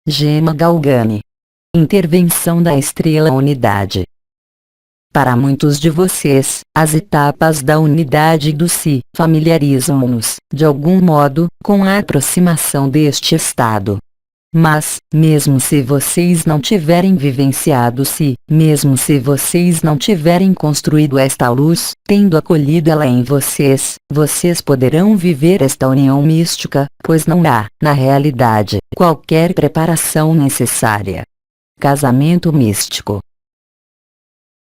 Gema Galgani. Intervenção da estrela unidade. Para muitos de vocês, as etapas da unidade do Si familiarizam-nos, de algum modo, com a aproximação deste estado. Mas, mesmo se vocês não tiverem vivenciado Si, mesmo se vocês não tiverem construído esta luz, tendo acolhido ela em vocês, vocês poderão viver esta união mística, pois não há, na realidade, qualquer preparação necessária. Casamento místico.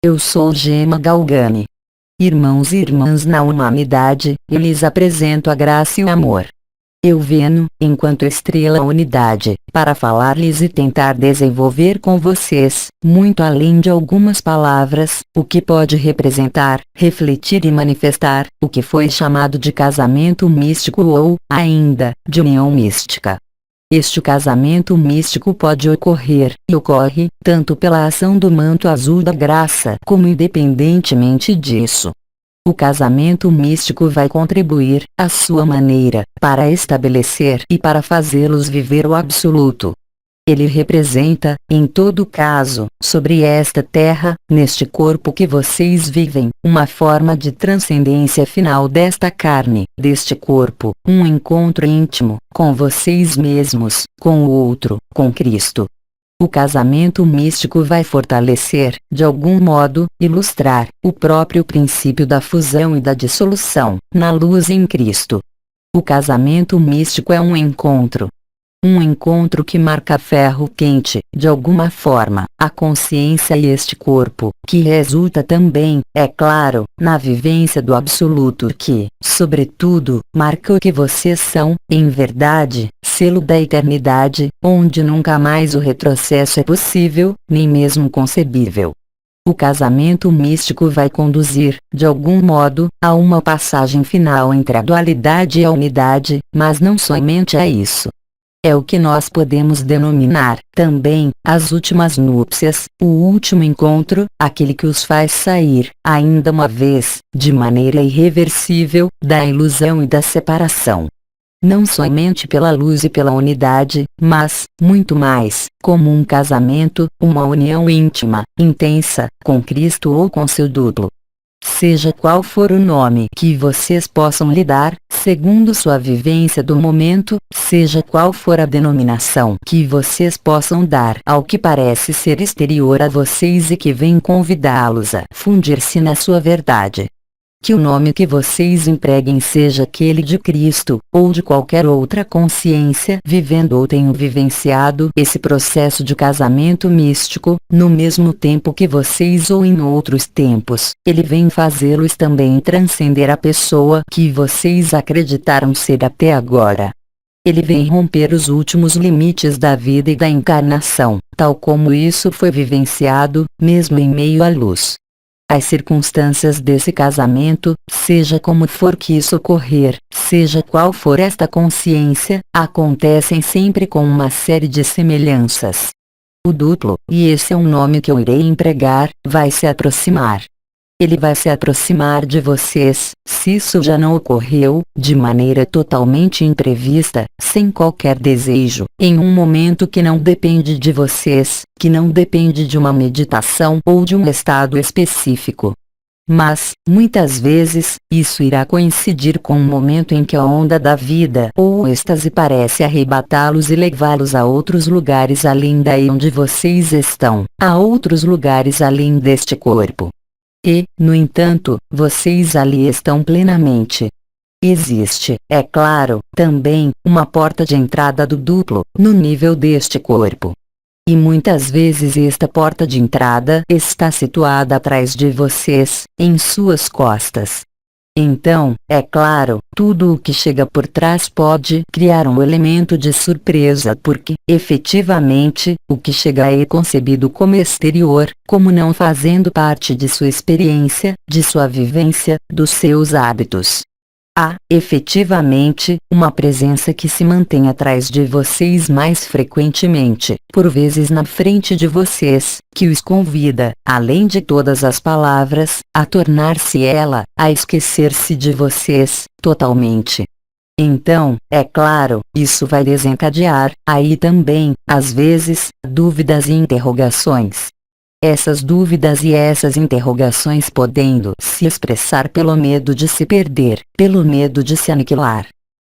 Eu sou Gema Galgani. Irmãos e irmãs na humanidade, eu lhes apresento a graça e o amor. Eu venho, enquanto estrela unidade, para falar-lhes e tentar desenvolver com vocês, muito além de algumas palavras, o que pode representar, refletir e manifestar, o que foi chamado de casamento místico ou, ainda, de união mística. Este casamento místico pode ocorrer, e ocorre, tanto pela ação do manto azul da graça, como independentemente disso. O casamento místico vai contribuir, à sua maneira, para estabelecer e para fazê-los viver o absoluto. Ele representa, em todo caso, sobre esta terra, neste corpo que vocês vivem, uma forma de transcendência final desta carne, deste corpo, um encontro íntimo, com vocês mesmos, com o outro, com Cristo. O casamento místico vai fortalecer, de algum modo, ilustrar, o próprio princípio da fusão e da dissolução, na luz em Cristo. O casamento místico é um encontro. Um encontro que marca ferro quente, de alguma forma, a consciência e este corpo, que resulta também, é claro, na vivência do absoluto que, sobretudo, marca o que vocês são, em verdade, selo da eternidade, onde nunca mais o retrocesso é possível, nem mesmo concebível. O casamento místico vai conduzir, de algum modo, a uma passagem final entre a dualidade e a unidade, mas não somente a isso. É o que nós podemos denominar, também, as últimas núpcias, o último encontro, aquele que os faz sair, ainda uma vez, de maneira irreversível, da ilusão e da separação. Não somente pela luz e pela unidade, mas, muito mais, como um casamento, uma união íntima, intensa, com Cristo ou com seu duplo. Seja qual for o nome que vocês possam lhe dar, segundo sua vivência do momento, seja qual for a denominação que vocês possam dar ao que parece ser exterior a vocês e que vem convidá-los a fundir-se na sua verdade. Que o nome que vocês empreguem seja aquele de Cristo, ou de qualquer outra consciência vivendo ou tenham vivenciado esse processo de casamento místico, no mesmo tempo que vocês ou em outros tempos, ele vem fazê-los também transcender a pessoa que vocês acreditaram ser até agora. Ele vem romper os últimos limites da vida e da encarnação, tal como isso foi vivenciado, mesmo em meio à luz. As circunstâncias desse casamento, seja como for que isso ocorrer, seja qual for esta consciência, acontecem sempre com uma série de semelhanças. O duplo, e esse é um nome que eu irei empregar, vai se aproximar. Ele vai se aproximar de vocês, se isso já não ocorreu, de maneira totalmente imprevista, sem qualquer desejo, em um momento que não depende de vocês, que não depende de uma meditação ou de um estado específico. Mas, muitas vezes, isso irá coincidir com um momento em que a onda da vida ou o êxtase parece arrebatá-los e levá-los a outros lugares além daí onde vocês estão, a outros lugares além deste corpo. E, no entanto, vocês ali estão plenamente. Existe, é claro, também, uma porta de entrada do duplo, no nível deste corpo. E muitas vezes esta porta de entrada está situada atrás de vocês, em suas costas. Então, é claro, tudo o que chega por trás pode criar um elemento de surpresa porque, efetivamente, o que chega é concebido como exterior, como não fazendo parte de sua experiência, de sua vivência, dos seus hábitos. Há, efetivamente, uma presença que se mantém atrás de vocês mais frequentemente, por vezes na frente de vocês, que os convida, além de todas as palavras, a tornar-se ela, a esquecer-se de vocês, totalmente. Então, é claro, isso vai desencadear, aí também, às vezes, dúvidas e interrogações. Essas dúvidas e essas interrogações podendo se expressar pelo medo de se perder, pelo medo de se aniquilar.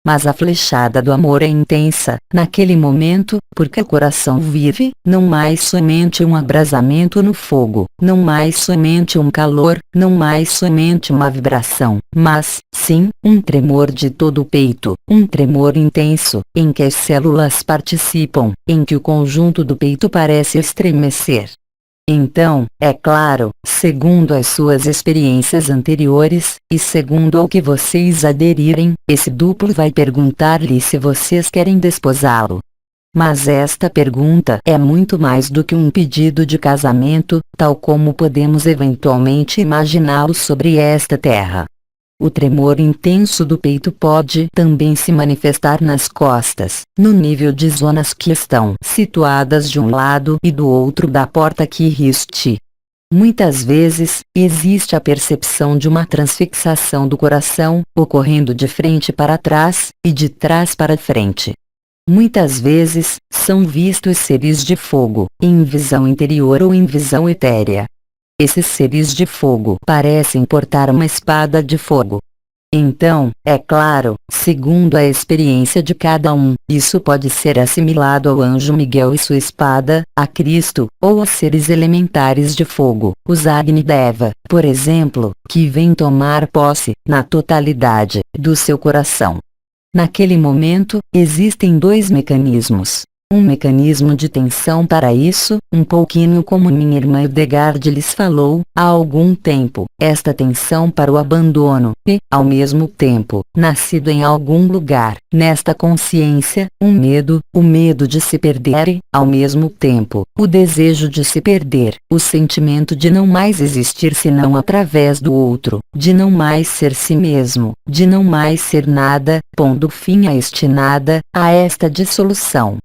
Mas a flechada do amor é intensa, naquele momento, porque o coração vive, não mais somente um abrasamento no fogo, não mais somente um calor, não mais somente uma vibração, mas, sim, um tremor de todo o peito, um tremor intenso, em que as células participam, em que o conjunto do peito parece estremecer. Então, é claro, segundo as suas experiências anteriores, e segundo ao que vocês aderirem, esse duplo vai perguntar-lhe se vocês querem desposá-lo. Mas esta pergunta é muito mais do que um pedido de casamento, tal como podemos eventualmente imaginá-lo sobre esta terra. O tremor intenso do peito pode também se manifestar nas costas, no nível de zonas que estão situadas de um lado e do outro da porta que riste. Muitas vezes, existe a percepção de uma transfixação do coração, ocorrendo de frente para trás, e de trás para frente. Muitas vezes, são vistos seres de fogo, em visão interior ou em visão etérea. Esses seres de fogo parecem portar uma espada de fogo. Então, é claro, segundo a experiência de cada um, isso pode ser assimilado ao anjo Miguel e sua espada, a Cristo, ou aos seres elementares de fogo, os Agni Deva, por exemplo, que vêm tomar posse, na totalidade, do seu coração. Naquele momento, existem dois mecanismos. Um mecanismo de tensão para isso, um pouquinho como minha irmã Hildegard lhes falou, há algum tempo, esta tensão para o abandono, e, ao mesmo tempo, nascido em algum lugar, nesta consciência, o medo de se perder e, ao mesmo tempo, o desejo de se perder, o sentimento de não mais existir senão através do outro, de não mais ser si mesmo, de não mais ser nada, pondo fim a este nada, a esta dissolução.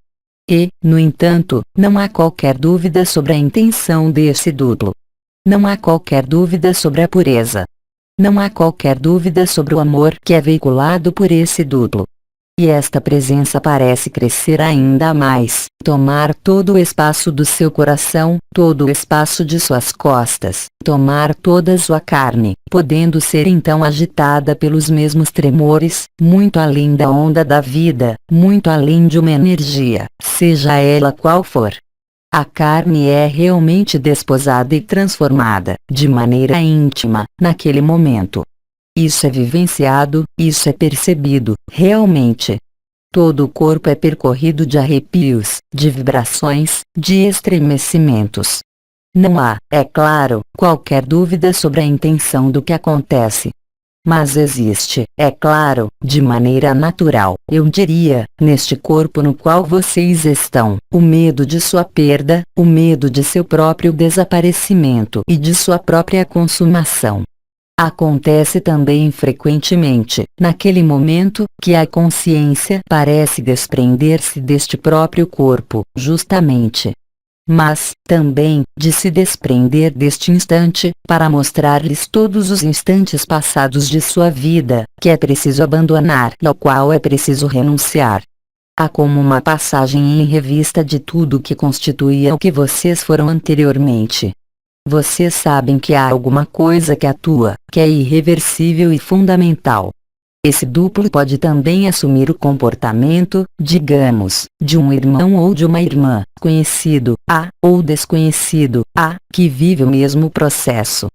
E, no entanto, não há qualquer dúvida sobre a intenção desse duplo. Não há qualquer dúvida sobre a pureza. Não há qualquer dúvida sobre o amor que é veiculado por esse duplo. E esta presença parece crescer ainda mais, tomar todo o espaço do seu coração, todo o espaço de suas costas, tomar toda sua carne, podendo ser então agitada pelos mesmos tremores, muito além da onda da vida, muito além de uma energia, seja ela qual for. A carne é realmente desposada e transformada, de maneira íntima, naquele momento. Isso é vivenciado, isso é percebido, realmente. Todo o corpo é percorrido de arrepios, de vibrações, de estremecimentos. Não há, é claro, qualquer dúvida sobre a intenção do que acontece. Mas existe, é claro, de maneira natural, eu diria, neste corpo no qual vocês estão, o medo de sua perda, o medo de seu próprio desaparecimento e de sua própria consumação. Acontece também frequentemente, naquele momento, que a consciência parece desprender-se deste próprio corpo, justamente. Mas, também, de se desprender deste instante, para mostrar-lhes todos os instantes passados de sua vida, que é preciso abandonar e ao qual é preciso renunciar. Há como uma passagem em revista de tudo que constituía o que vocês foram anteriormente. Vocês sabem que há alguma coisa que atua, que é irreversível e fundamental. Esse duplo pode também assumir o comportamento, digamos, de um irmão ou de uma irmã, conhecido, ou desconhecido, que vive o mesmo processo.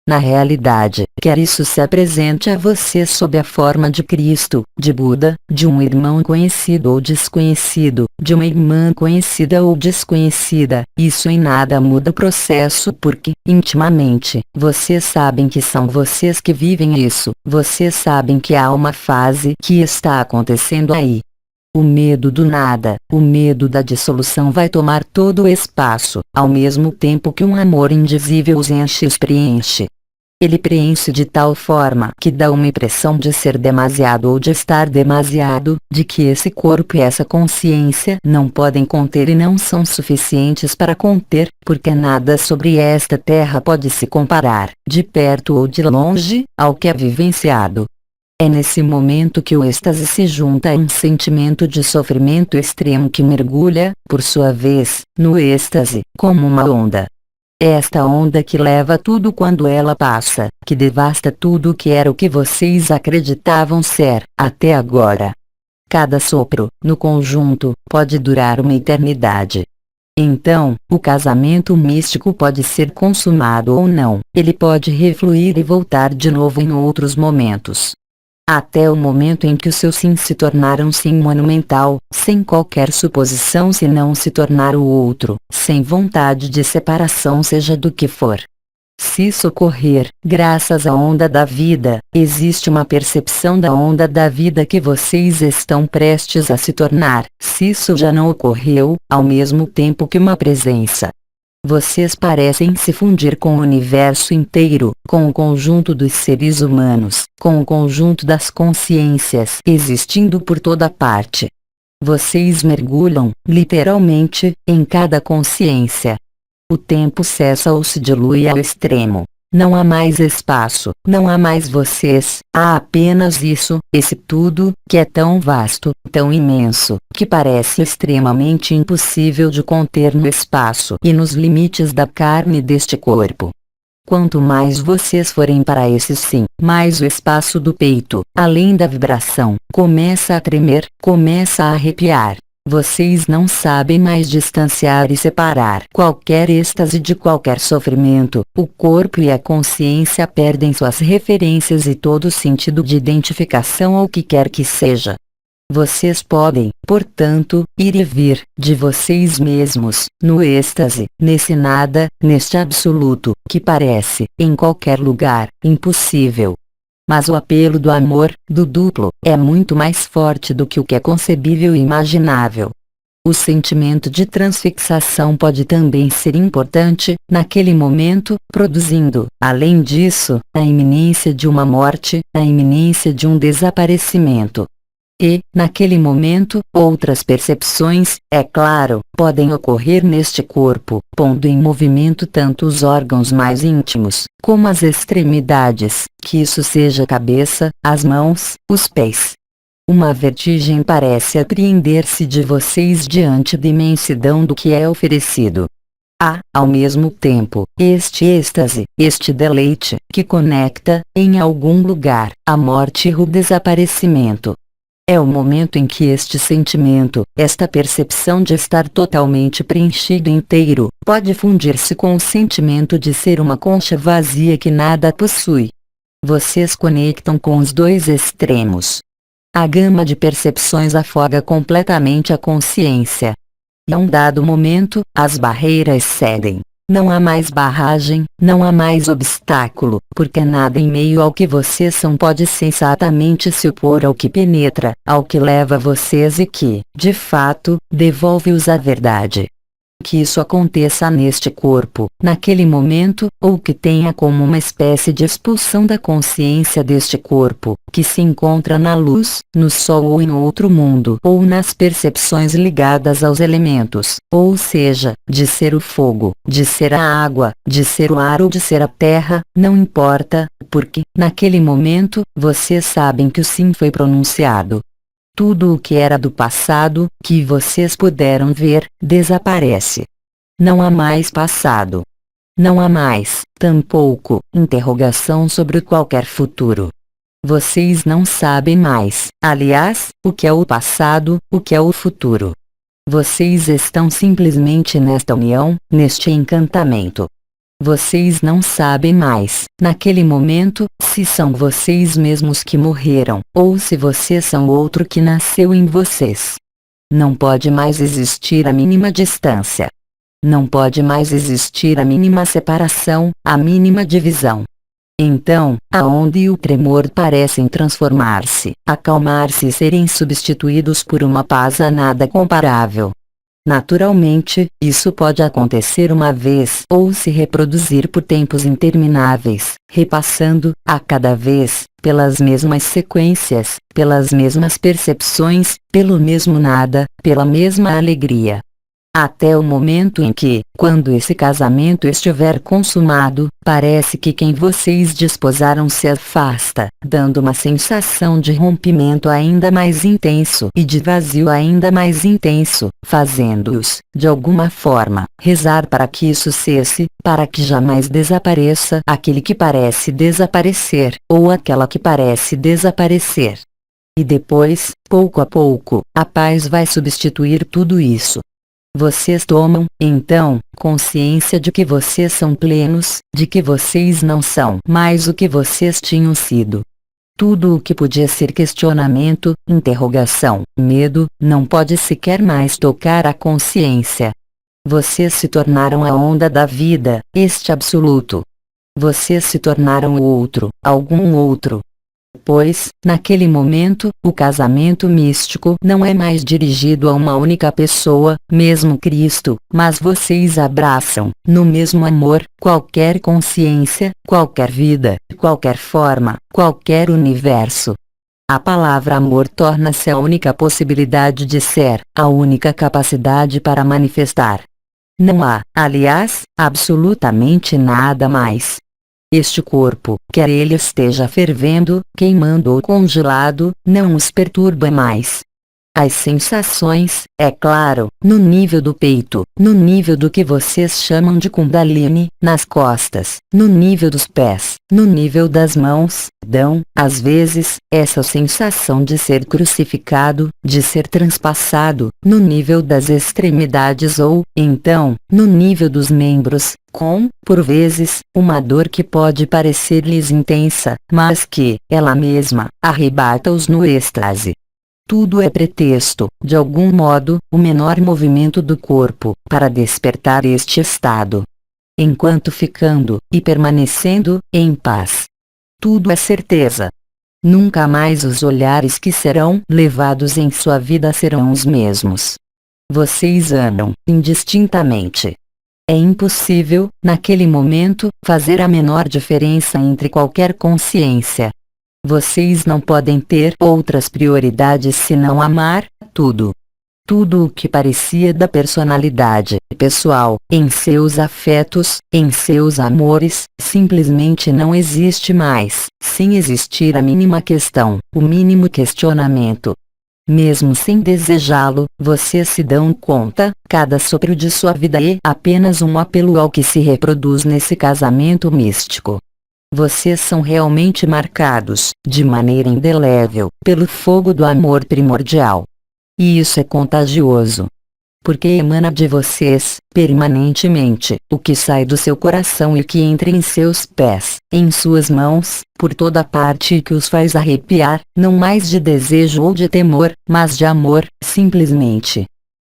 Na realidade, quer isso se apresente a você sob a forma de Cristo, de Buda, de um irmão conhecido ou desconhecido, de uma irmã conhecida ou desconhecida, isso em nada muda o processo porque, intimamente, vocês sabem que são vocês que vivem isso, vocês sabem que há uma fase que está acontecendo aí. O medo do nada, o medo da dissolução vai tomar todo o espaço, ao mesmo tempo que um amor indizível os enche e os preenche. Ele preenche de tal forma que dá uma impressão de ser demasiado ou de estar demasiado, de que esse corpo e essa consciência não podem conter e não são suficientes para conter, porque nada sobre esta terra pode se comparar, de perto ou de longe, ao que é vivenciado. É nesse momento que o êxtase se junta a um sentimento de sofrimento extremo que mergulha, por sua vez, no êxtase, como uma onda. É esta onda que leva tudo quando ela passa, que devasta tudo o que era o que vocês acreditavam ser, até agora. Cada sopro, no conjunto, pode durar uma eternidade. Então, o casamento místico pode ser consumado ou não, ele pode refluir e voltar de novo em outros momentos. Até o momento em que o seu sim se tornar um sim monumental, sem qualquer suposição senão se tornar o outro, sem vontade de separação seja do que for. Se isso ocorrer, graças à onda da vida, existe uma percepção da onda da vida que vocês estão prestes a se tornar, se isso já não ocorreu, ao mesmo tempo que uma presença. Vocês parecem se fundir com o universo inteiro, com o conjunto dos seres humanos, com o conjunto das consciências existindo por toda parte. Vocês mergulham, literalmente, em cada consciência. O tempo cessa ou se dilui ao extremo. Não há mais espaço, não há mais vocês, há apenas isso, esse tudo, que é tão vasto, tão imenso, que parece extremamente impossível de conter no espaço e nos limites da carne deste corpo. Quanto mais vocês forem para esse sim, mais o espaço do peito, além da vibração, começa a tremer, começa a arrepiar. Vocês não sabem mais distanciar e separar qualquer êxtase de qualquer sofrimento, o corpo e a consciência perdem suas referências e todo sentido de identificação ao que quer que seja. Vocês podem, portanto, ir e vir, de vocês mesmos, no êxtase, nesse nada, neste absoluto, que parece, em qualquer lugar, impossível. Mas o apelo do amor, do duplo, é muito mais forte do que o que é concebível e imaginável. O sentimento de transfixação pode também ser importante, naquele momento, produzindo, além disso, a iminência de uma morte, a iminência de um desaparecimento. E, naquele momento, outras percepções, é claro, podem ocorrer neste corpo, pondo em movimento tanto os órgãos mais íntimos, como as extremidades, que isso seja a cabeça, as mãos, os pés. Uma vertigem parece apreender-se de vocês diante da imensidão do que é oferecido. Há, ao mesmo tempo, este êxtase, este deleite, que conecta, em algum lugar, a morte e o desaparecimento. É o momento em que este sentimento, esta percepção de estar totalmente preenchido inteiro, pode fundir-se com o sentimento de ser uma concha vazia que nada possui. Vocês conectam com os dois extremos. A gama de percepções afoga completamente a consciência. E a um dado momento, as barreiras cedem. Não há mais barragem, não há mais obstáculo, porque nada em meio ao que vocês são pode sensatamente se opor ao que penetra, ao que leva vocês e que, de fato, devolve-os à verdade. Que isso aconteça neste corpo, naquele momento, ou que tenha como uma espécie de expulsão da consciência deste corpo, que se encontra na luz, no sol ou em outro mundo, ou nas percepções ligadas aos elementos, ou seja, de ser o fogo, de ser a água, de ser o ar ou de ser a terra, não importa, porque, naquele momento, vocês sabem que o sim foi pronunciado. Tudo o que era do passado, que vocês puderam ver, desaparece. Não há mais passado. Não há mais, tampouco, interrogação sobre qualquer futuro. Vocês não sabem mais, aliás, o que é o passado, o que é o futuro. Vocês estão simplesmente nesta união, neste encantamento. Vocês não sabem mais, naquele momento, se são vocês mesmos que morreram, ou se vocês são outro que nasceu em vocês. Não pode mais existir a mínima distância. Não pode mais existir a mínima separação, a mínima divisão. Então, a onda e o tremor parecem transformar-se, acalmar-se e serem substituídos por uma paz a nada comparável. Naturalmente, isso pode acontecer uma vez ou se reproduzir por tempos intermináveis, repassando, a cada vez, pelas mesmas sequências, pelas mesmas percepções, pelo mesmo nada, pela mesma alegria. até o momento em que, quando esse casamento estiver consumado, parece que quem vocês desposaram se afasta, dando uma sensação de rompimento ainda mais intenso e de vazio ainda mais intenso, fazendo-os, de alguma forma, rezar para que isso cesse, para que jamais desapareça aquele que parece desaparecer, ou aquela que parece desaparecer. E depois, pouco a pouco, a paz vai substituir tudo isso. Vocês tomam, então, consciência de que vocês são plenos, de que vocês não são mais o que vocês tinham sido. Tudo o que podia ser questionamento, interrogação, medo, não pode sequer mais tocar a consciência. Vocês se tornaram a onda da vida, este absoluto. Vocês se tornaram o outro, algum outro. Pois, naquele momento, o casamento místico não é mais dirigido a uma única pessoa, mesmo Cristo, mas vocês abraçam, no mesmo amor, qualquer consciência, qualquer vida, qualquer forma, qualquer universo. A palavra amor torna-se a única possibilidade de ser, a única capacidade para manifestar. Não há, aliás, absolutamente nada mais. Este corpo, quer ele esteja fervendo, queimando ou congelado, não os perturba mais. As sensações, é claro, no nível do peito, no nível do que vocês chamam de Kundalini, nas costas, no nível dos pés, no nível das mãos, dão, às vezes, essa sensação de ser crucificado, de ser transpassado, no nível das extremidades ou, então, no nível dos membros, com, por vezes, uma dor que pode parecer-lhes intensa, mas que, ela mesma, arrebata-os no êxtase. Tudo é pretexto, de algum modo, o menor movimento do corpo, para despertar este estado. Enquanto ficando, e permanecendo, em paz. Tudo é certeza. Nunca mais os olhares que serão levados em sua vida serão os mesmos. Vocês amam, indistintamente. É impossível, naquele momento, fazer a menor diferença entre qualquer consciência. Vocês não podem ter outras prioridades senão amar tudo. Tudo o que parecia da personalidade pessoal, em seus afetos, em seus amores, simplesmente não existe mais, sem existir a mínima questão, o mínimo questionamento. Mesmo sem desejá-lo, vocês se dão conta, cada sopro de sua vida é apenas um apelo ao que se reproduz nesse casamento místico. Vocês são realmente marcados, de maneira indelével, pelo fogo do amor primordial. E isso é contagioso. Porque emana de vocês, permanentemente, o que sai do seu coração e que entra em seus pés, em suas mãos, por toda parte e que os faz arrepiar, não mais de desejo ou de temor, mas de amor, simplesmente.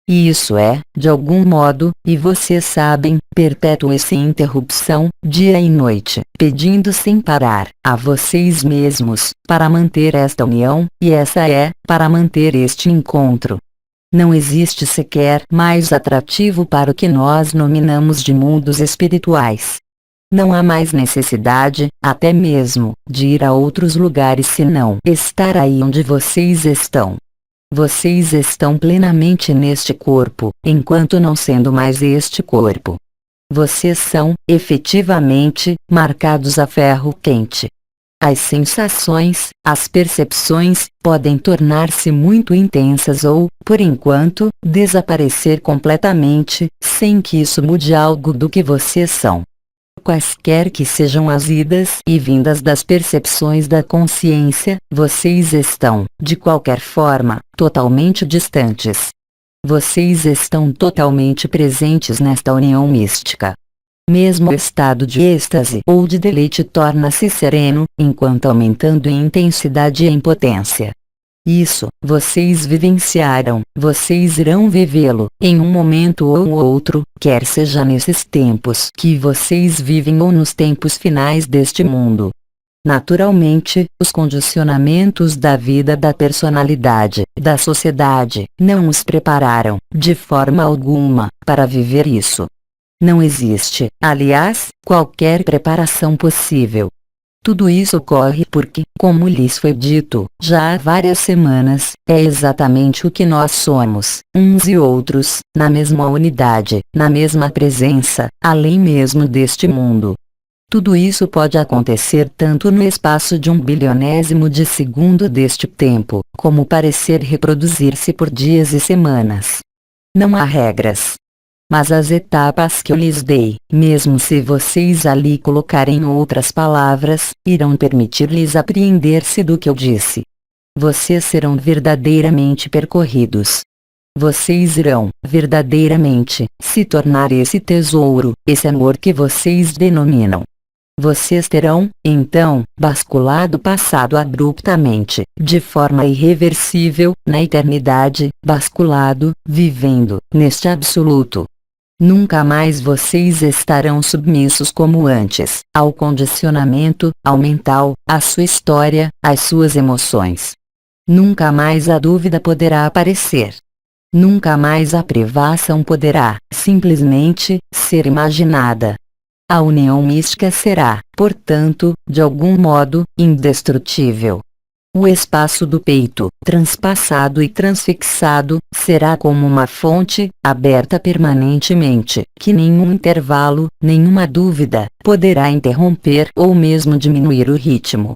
E isso é, de algum modo, e vocês sabem, perpétuo e sem interrupção, dia e noite, pedindo sem parar, a vocês mesmos, para manter esta união, e essa é, para manter este encontro. Não existe sequer mais atrativo para o que nós nominamos de mundos espirituais. Não há mais necessidade, até mesmo, de ir a outros lugares senão estar aí onde vocês estão. Vocês estão plenamente neste corpo, enquanto não sendo mais este corpo. Vocês são, efetivamente, marcados a ferro quente. As sensações, as percepções, podem tornar-se muito intensas ou, por enquanto, desaparecer completamente, sem que isso mude algo do que vocês são. Quaisquer que sejam as idas e vindas das percepções da consciência, vocês estão, de qualquer forma, totalmente distantes. Vocês estão totalmente presentes nesta união mística. Mesmo o estado de êxtase ou de deleite torna-se sereno, enquanto aumentando em intensidade e em potência. Isso, vocês vivenciaram, vocês irão vivê-lo, em um momento ou outro, quer seja nesses tempos que vocês vivem ou nos tempos finais deste mundo. Naturalmente, os condicionamentos da vida da personalidade, da sociedade, não os prepararam, de forma alguma, para viver isso. Não existe, aliás, qualquer preparação possível. Tudo isso ocorre porque, como lhes foi dito, já há várias semanas, é exatamente o que nós somos, uns e outros, na mesma unidade, na mesma presença, além mesmo deste mundo. Tudo isso pode acontecer tanto no espaço de 1 bilionésimo de segundo deste tempo, como parecer reproduzir-se por dias e semanas. Não há regras. Mas as etapas que eu lhes dei, mesmo se vocês ali colocarem outras palavras, irão permitir-lhes apreender-se do que eu disse. Vocês serão verdadeiramente percorridos. Vocês irão, verdadeiramente, se tornar esse tesouro, esse amor que vocês denominam. Vocês terão, então, basculado o passado abruptamente, de forma irreversível, na eternidade, basculado, vivendo, neste absoluto. Nunca mais vocês estarão submissos como antes, ao condicionamento, ao mental, à sua história, às suas emoções. Nunca mais a dúvida poderá aparecer. Nunca mais a privação poderá, simplesmente, ser imaginada. A união mística será, portanto, de algum modo, indestrutível. O espaço do peito, transpassado e transfixado, será como uma fonte, aberta permanentemente, que nenhum intervalo, nenhuma dúvida, poderá interromper ou mesmo diminuir o ritmo.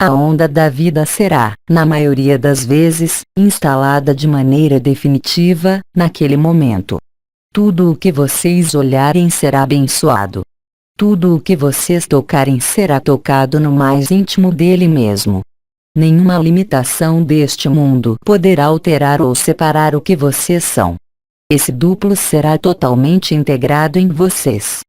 A onda da vida será, na maioria das vezes, instalada de maneira definitiva, naquele momento. Tudo o que vocês olharem será abençoado. Tudo o que vocês tocarem será tocado no mais íntimo dele mesmo. Nenhuma limitação deste mundo poderá alterar ou separar o que vocês são. Esse duplo será totalmente integrado em vocês.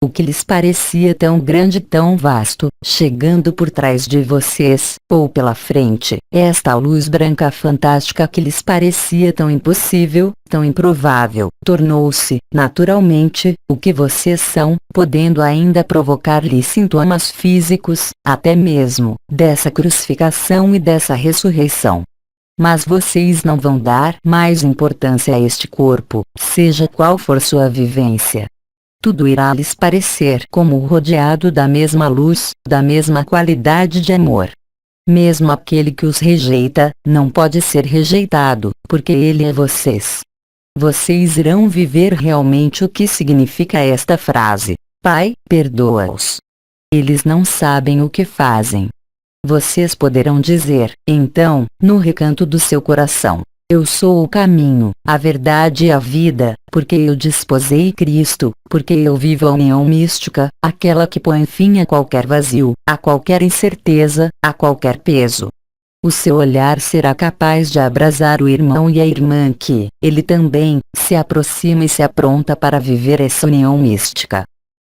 O que lhes parecia tão grande e tão vasto, chegando por trás de vocês, ou pela frente, esta luz branca fantástica que lhes parecia tão impossível, tão improvável, tornou-se, naturalmente, o que vocês são, podendo ainda provocar-lhes sintomas físicos, até mesmo, dessa crucificação e dessa ressurreição. Mas vocês não vão dar mais importância a este corpo, seja qual for sua vivência. Tudo irá lhes parecer como rodeado da mesma luz, da mesma qualidade de amor. Mesmo aquele que os rejeita, não pode ser rejeitado, porque ele é vocês. Vocês irão viver realmente o que significa esta frase: Pai, perdoa-os. Eles não sabem o que fazem. Vocês poderão dizer, então, no recanto do seu coração: Eu sou o caminho, a verdade e a vida, porque eu desposei Cristo, porque eu vivo a união mística, aquela que põe fim a qualquer vazio, a qualquer incerteza, a qualquer peso. O seu olhar será capaz de abrasar o irmão e a irmã que, ele também, se aproxima e se apronta para viver essa união mística.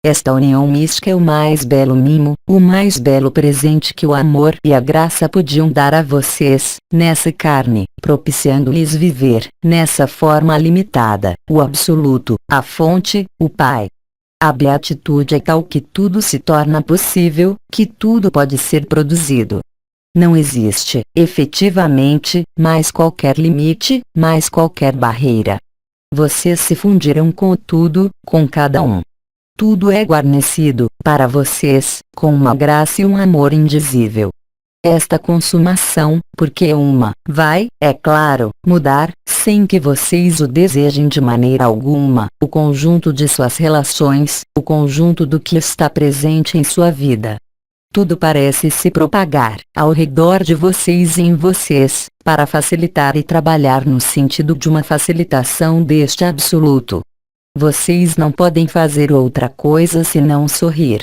Esta união mística é o mais belo mimo, o mais belo presente que o amor e a graça podiam dar a vocês, nessa carne, propiciando-lhes viver, nessa forma limitada, o absoluto, a fonte, o Pai. A beatitude é tal que tudo se torna possível, que tudo pode ser produzido. Não existe, efetivamente, mais qualquer limite, mais qualquer barreira. Vocês se fundiram com tudo, com cada um. Tudo é guarnecido, para vocês, com uma graça e um amor indizível. Esta consumação, porque vai, é claro, mudar, sem que vocês o desejem de maneira alguma, o conjunto de suas relações, o conjunto do que está presente em sua vida. Tudo parece se propagar, ao redor de vocês e em vocês, para facilitar e trabalhar no sentido de uma facilitação deste absoluto. Vocês não podem fazer outra coisa senão sorrir.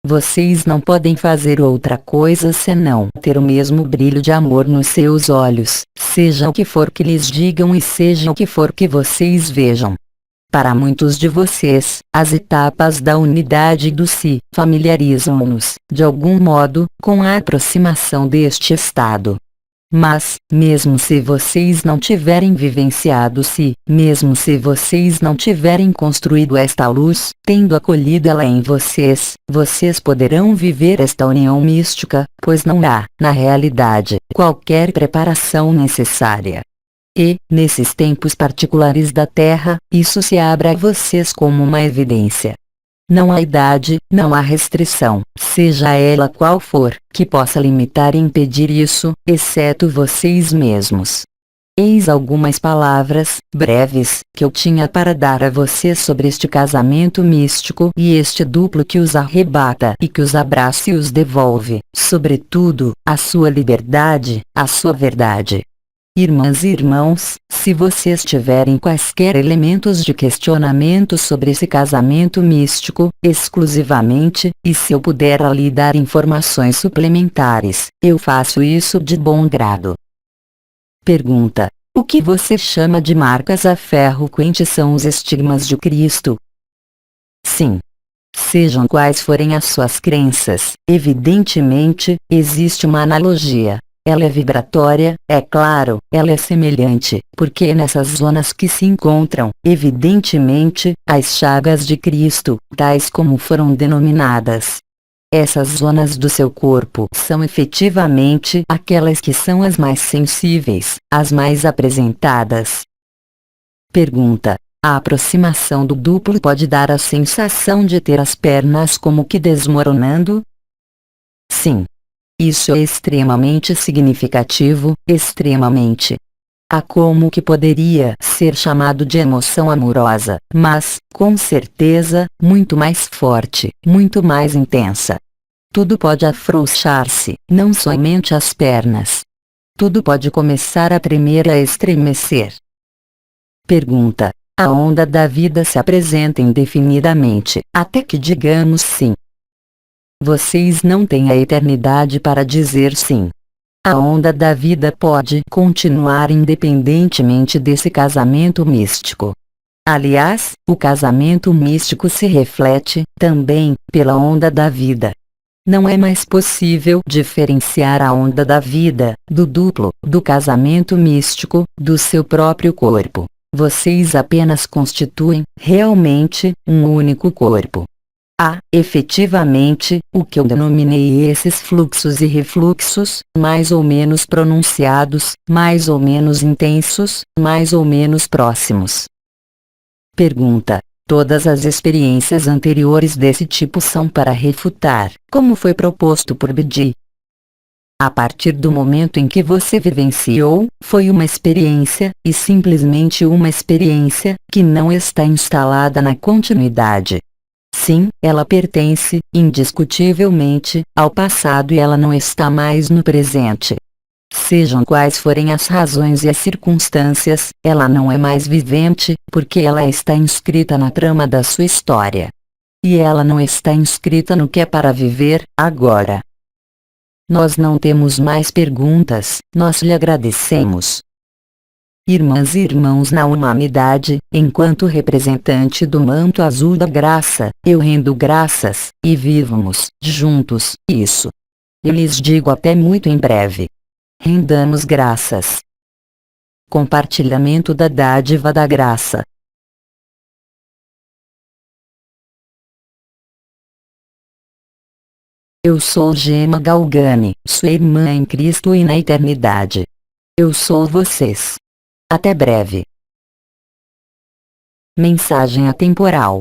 Vocês não podem fazer outra coisa senão ter o mesmo brilho de amor nos seus olhos, seja o que for que lhes digam e seja o que for que vocês vejam. Para muitos de vocês, as etapas da unidade do si familiarizam-nos, de algum modo, com a aproximação deste estado. Mas, mesmo se vocês não tiverem vivenciado si, mesmo se vocês não tiverem construído esta luz, tendo acolhido ela em vocês, vocês poderão viver esta união mística, pois não há, na realidade, qualquer preparação necessária. E, nesses tempos particulares da Terra, isso se abre a vocês como uma evidência. Não há idade, não há restrição, seja ela qual for, que possa limitar e impedir isso, exceto vocês mesmos. Eis algumas palavras, breves, que eu tinha para dar a vocês sobre este casamento místico e este duplo que os arrebata e que os abraça e os devolve, sobretudo, a sua liberdade, a sua verdade. Irmãs e irmãos, se vocês tiverem quaisquer elementos de questionamento sobre esse casamento místico, exclusivamente, e se eu puder ali dar informações suplementares, eu faço isso de bom grado. Pergunta: o que você chama de marcas a ferro quente são os estigmas de Cristo? Sim. Sejam quais forem as suas crenças, evidentemente, existe uma analogia. Ela é vibratória, é claro, ela é semelhante, porque é nessas zonas que se encontram, evidentemente, as chagas de Cristo, tais como foram denominadas. Essas zonas do seu corpo são efetivamente aquelas que são as mais sensíveis, as mais apresentadas. Pergunta: a aproximação do duplo pode dar a sensação de ter as pernas como que desmoronando? Sim. Isso é extremamente significativo, extremamente. Há como que poderia ser chamado de emoção amorosa, mas, com certeza, muito mais forte, muito mais intensa. Tudo pode afrouxar-se, não somente as pernas. Tudo pode começar a tremer e a estremecer. Pergunta: a onda da vida se apresenta indefinidamente, até que digamos sim. Vocês não têm a eternidade para dizer sim. A onda da vida pode continuar independentemente desse casamento místico. Aliás, o casamento místico se reflete, também, pela onda da vida. Não é mais possível diferenciar a onda da vida, do duplo, do casamento místico, do seu próprio corpo. Vocês apenas constituem, realmente, um único corpo. Há, efetivamente, o que eu denominei esses fluxos e refluxos, mais ou menos pronunciados, mais ou menos intensos, mais ou menos próximos. Pergunta: todas as experiências anteriores desse tipo são para refutar, como foi proposto por Bedi? A partir do momento em que você vivenciou, foi uma experiência, e simplesmente uma experiência, que não está instalada na continuidade. Sim, ela pertence, indiscutivelmente, ao passado e ela não está mais no presente. Sejam quais forem as razões e as circunstâncias, ela não é mais vivente, porque ela está inscrita na trama da sua história. E ela não está inscrita no que é para viver, agora. Nós não temos mais perguntas, nós lhe agradecemos. Irmãs e irmãos na humanidade, enquanto representante do manto azul da graça, eu rendo graças, e vivamos, juntos, isso. Eu lhes digo até muito em breve. Rendamos graças. Compartilhamento da dádiva da graça. Eu sou Gemma Galgani, sua irmã em Cristo e na eternidade. Eu sou vocês. Até breve. Mensagem atemporal.